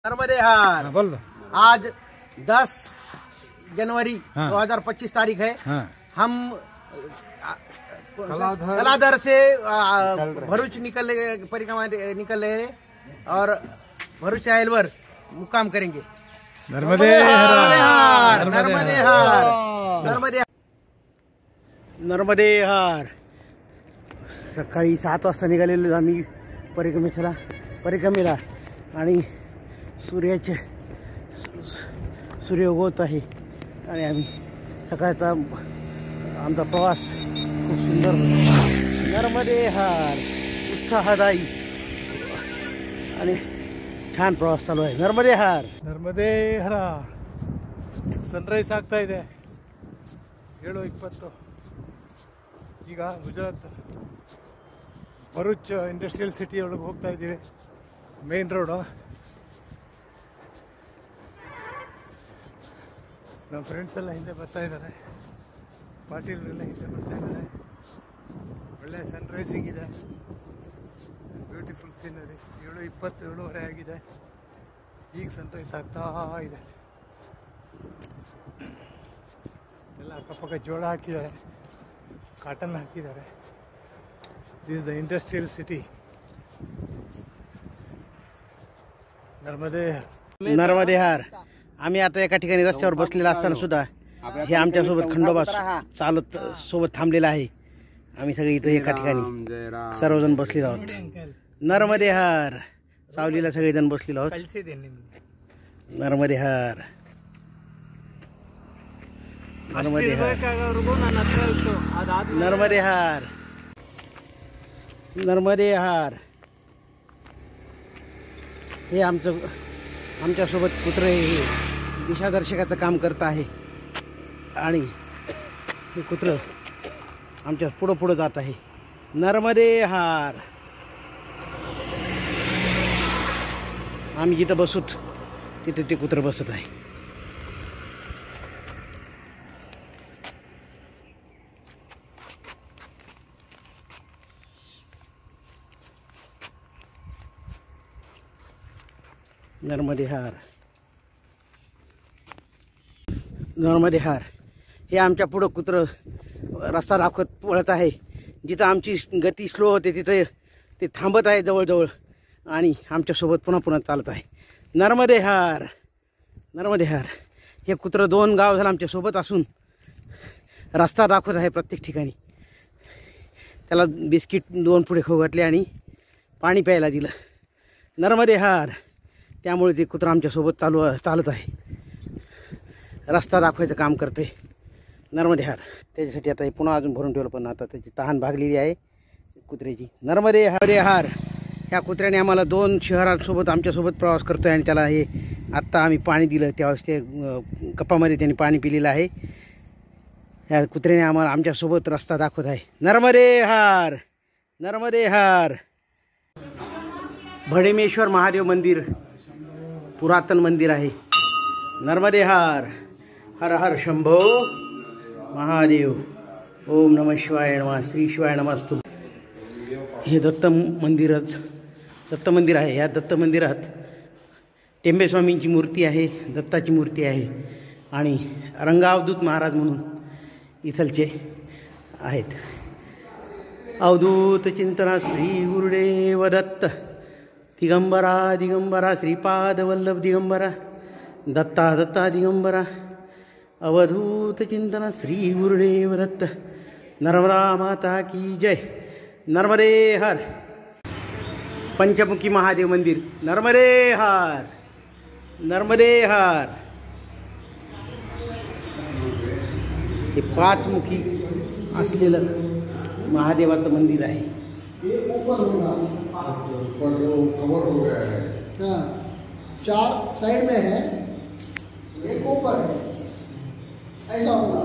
नर्मदे हार। बोल दो। आज 10 जनवरी 2025 तारीख है। हम कलाधर से भरूच परिक्रमा निकल रहे हैं और भरूच से अलवर मुक्काम करेंगे। नर्मदे हार, नर्मदे हार, नर्मदे नर्मदे हार। सकाळी 7 वाजता निघालेलो आम्ही परिक्रमेला आणि सूर्य उगवत आहे आणि आम्ही सकाळचा आमचा प्रवास खूप सुंदर नर्मदे हार उत्साहदायी आणि छान प्रवास चालू आहे। नर्मदे हार, ನರ್ಮದೇ ಹರ। ಸನ್ರೈಸ್ ಆಗ್ತಾ ಇದೆ 7:20। ಈಗ ಗುಜರಾತ್ ಭರೂಚ್ ಇಂಡಸ್ಟ್ರಿಯಲ್ ಸಿಟಿ ಒಳಗೆ ಹೋಗ್ತಾ ಇದ್ದೀವಿ। Main road. ನಮ್ಮ ಫ್ರೆಂಡ್ಸ್ ಎಲ್ಲ ಹಿಂದೆ ಬರ್ತಾ ಇದ್ದಾರೆ, ಪಾಟೀಲರೆಲ್ಲ ಹಿಂದೆ ಬರ್ತಾ ಇದ್ದಾರೆ। ಒಳ್ಳೆ ಸನ್ರೈಸಿಂಗ್ ಇದೆ, ಬ್ಯೂಟಿಫುಲ್ ಸೀನರೀಸ್। 7:20 7:30 ಆಗಿದೆ, ಈಗ ಸನ್ರೈಸ್ ಆಗ್ತಾ ಇದೆ। ಎಲ್ಲ ಅಕ್ಕಪಕ್ಕ ಜೋಳ ಹಾಕಿದ್ದಾರೆ, ಕಾಟನ್ ಹಾಕಿದ್ದಾರೆ। ದಿಸ್ ದ इंडस्ट्रियल सिटी नर्मदे हार। आम्ही आता एका ठिकाणी रस्त्यावर बसलेला असताना सुद्धा हे आमच्यासोबत खंडोबा चालत सोबत थांबलेला आहे। आम्ही सगळे इथं एका ठिकाणी सर्वजण बसलेलो आहोत। नर्मदे हार, सावलीला सगळेजण बसलेलो आहोत। नर्मदे हार, नर्मदे हार, नर्मदे हार, नर्मदे हार। हे आमच्यासोबत कुत्रे हे दिशादर्शकाचं काम करत आहे आणि हे कुत्रं आमच्या पुढं जात आहे। नर्मदे हार। आम्ही जिथं बसूत तिथे ते कुत्रं बसत आहे। नर्मदे हार, नर्मदे हार। हे आमच्या पुढं कुत्रं रस्ता दाखवत पळत आहे। जिथं आमची गती स्लो होते तिथं ते थांबत आहे जवळजवळ आणि आमच्यासोबत पुन्हा चालत आहे। नर्मदे हार, नर्मदे हार। हे कुत्रं 2 गाव झालं आमच्यासोबत असून रस्ता दाखवत आहे प्रत्येक ठिकाणी। त्याला बिस्किट 2 पुढे खाऊ घातले आणि पाणी प्यायला दिलं। नर्मदे हार। त्यामुळे ते कुत्रं आमच्यासोबत चालत आहे, रस्ता दाखवायचं काम करते। नर्मदे हार। त्याच्यासाठी आता हे पुन्हा अजून भरून ठेवलं, पण आता त्याची तहान भागलेली आहे कुत्र्याची। नर्मदे हार। ह्या कुत्र्याने आम्हाला 2 शहरांसोबत आमच्यासोबत प्रवास करतोय आणि त्याला हे आत्ता आम्ही पाणी दिलं त्यावेळेस ते कपामध्ये त्यांनी पाणी पिलेलं आहे। ह्या कुत्र्याने आम्हाला आमच्यासोबत रस्ता दाखवत आहे। नर्मदे हार, नर्मदे हार। भडेमेश्वर महादेव मंदिर पुरातन मंदिर आहे। नर्मदे हार। हर हर शंभो महादेव। ओम नमः शिवाय नमः, श्री शिवाय नमस्तु। हे दत्त मंदिर आहे। या दत्त मंदिरात टेंबेस्वामींची मूर्ती आहे, दत्ताची मूर्ती आहे आणि रंगावधूत महाराज म्हणून इथलचे आहेत। अवधूत चिंतना श्री गुरुदेव दत्त दिगंबरा दिगंबरा, श्रीपाद वल्लभ दिगंबरा, दत्ता दत्ता दिगंबरा, अवधूत चिंतना श्री गुरुदेव दत्त। नर्मदा माता की जय। नर्मदे हार। पंचमुखी महादेव मंदिर। नर्मदे हार, नर्मदे हार। हे 5 मुखी असलेलं महादेवाचं मंदिर आहे। ऊपर होगा, कवर हो गया है। हाँ, 4 साइड में है, एक ऊपर है, ऐसा होगा।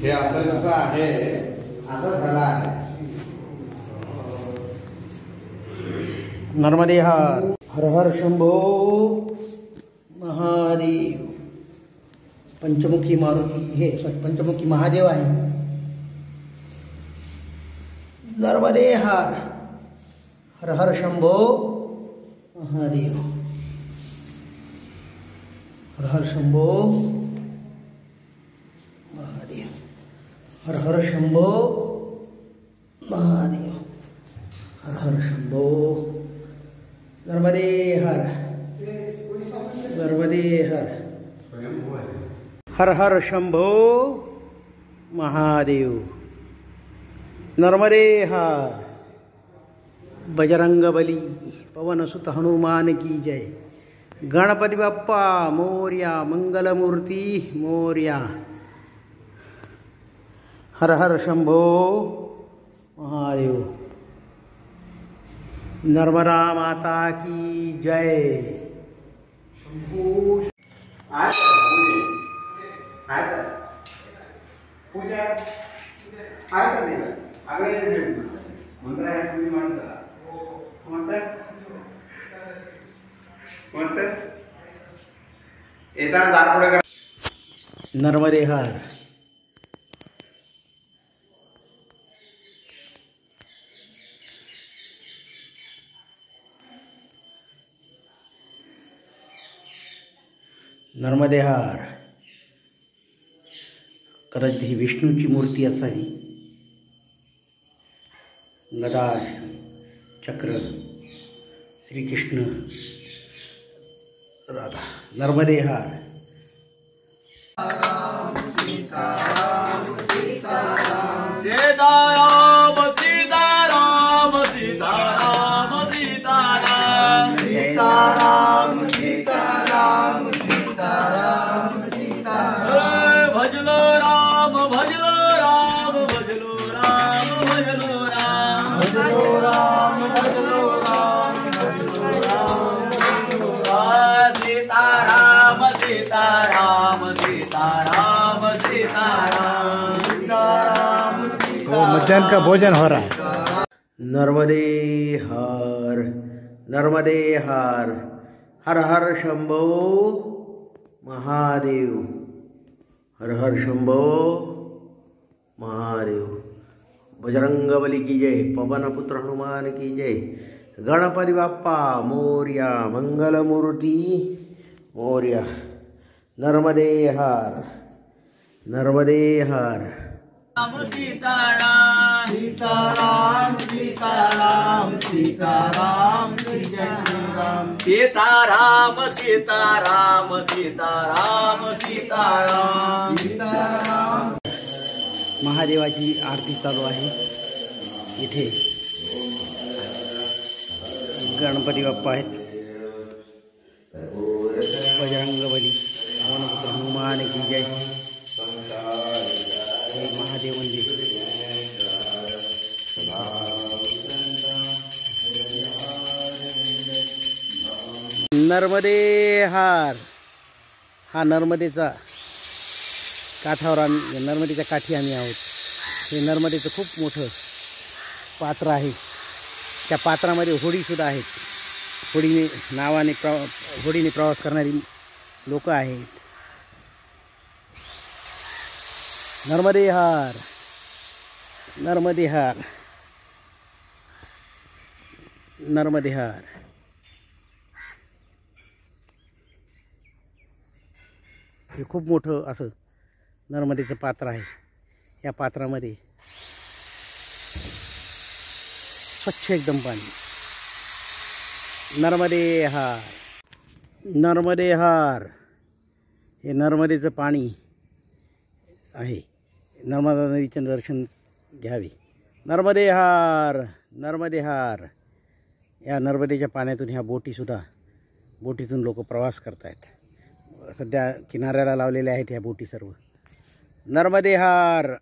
हे असं जसं आहे असं झालं आहे। नर्मदे हार। हर हर शंभो महादेव। पंचमुखी मारुती हे पंचमुखी महादेव आहे। नर्मदे हार। हर हर शंभो महादेव, हर हर शंभो महादेव, हर हर शंभो महादेव, हर हर शंभो नर्मदे हर, नर्मदे हर, हर हर शंभो महादेव, नर्मदे हर, बजरंग बली, पवन सुत हनुमान की जय, गणपति बाप्पा मोर्या, मंगलमूर्ति मोर्या, हर हर शंभो महादेव, नर्मदा माता की जय। येताना दार पुढे करा. नर्मदे हर, नर्मदे हर. कदाचित ही विष्णूची मूर्ती असावी. गदा चक्र श्रीकृष्ण राधा. नर्मदे हर. सीताराम सीताराम सीताराम सीताराम सीताराम सीताराम सीताराम सीताराम, भजलो राम भजलो राम भजलो राम भजलो राम भजलो राम भजलो राम भजलो राम भजलो राम, सीताराम सीताराम सीताराम सीताराम सीताराम तो मध्याह्न का भोजन हो रहा है. नर्मदे हर, नर्मदे हर, हर हर शंभो महादेव, हर हर शंभो महादेव, बजरंगबली की जय, पवन पुत्र हनुमान की जय, गणपति बाप्पा मोर्या, मंगलमूर्ति मोर्या, नर्मदे हर, नर्मदे हर. सीताराम सीताराम सीताराम सीताराम जय श्री राम, सीताराम सीताराम सीताराम सीताराम सीताराम. महादेवाची आरती चालू आहे. इथे गणपती बाप्पा आहेत. बजरंगबली, पवनपुत्र हनुमान की जय. हे महादेव मंदिर. नर्मदे हर. हा नर्मदेचा काठावर नर्मदेच्या काठी आम्ही आहोत. हे नर्मदेचं खूप मोठं पात्र आहे. त्या पात्रामध्ये होडीसुद्धा आहेत. होडीने नावाने होडीने प्रवास करणारी लोक आहेत. नर्मदे हर, नर्मदे हर, नर्मदे हर. हे खूप मोठं असं नर्मदेचं पात्र आहे. या पात्रामध्ये स्वच्छ एकदम पाणी. नर्मदे हर, नर्मदे हर. हे नर्मदेचं पाणी आहे. नर्मदा नदीचं दर्शन घ्यावे. नर्मदे हर, नर्मदे हर. या नर्मदेच्या पाण्यातून ह्या बोटीतून लोक प्रवास करत आहेत. सध्या किनाऱ्याला लावलेल्या आहेत ह्या बोटी सर्व. नर्मदे हर.